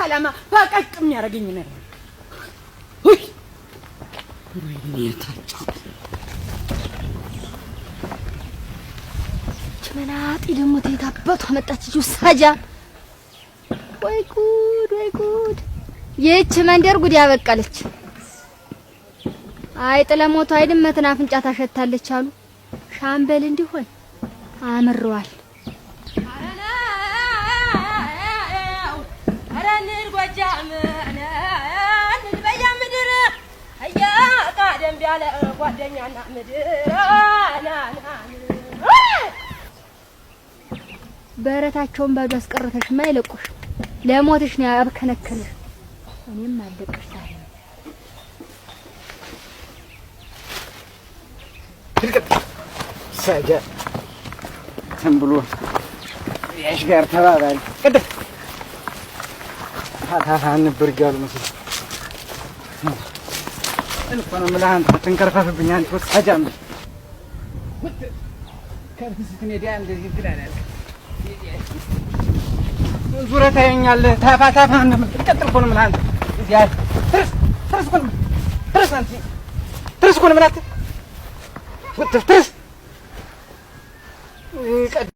ዓላማ በቃቅ የሚያደርገኝ ነው። ወይ ወይኔታቸው ቸመናጢ ደግሞ ተይታበቷ መጣች ጁሳጃ። ወይ ጉድ ወይ ጉድ! ይህች መንደር ጉድ ያበቀለች። አይጥ ለሞቱ አይድመትን አፍንጫ ታሸታለች አሉ ሻምበል እንዲሆን አምረዋል። አረንር ጎጃም በያ ምድር ቀደም ያለ ጓደኛና ምድር በረታቸውን ባዶ አስቀረተሽ ማይለቁሽ ለሞትሽ ነው ያብከነከነሽ። እኔም አለቅሽ ታዲያ ሰጀ ተንብሎ ያሽ ጋር ተባባሪ ቅድም ታታፋን ነበር ይጋሉ መስል እንኳን ምላን ተንከርፋፍብኝ አንተ ወጣጃም ከብት ስትነዳ እንደዚህ ትላለህ። ዙረታ ያኛለህ ታፋታፋን ነበር ቀጥል ኮን ምላን እዚያ ትርስ ኮን ትርስ አንቺ ትርስ ኮን ምላት ወጥተህ ትርስ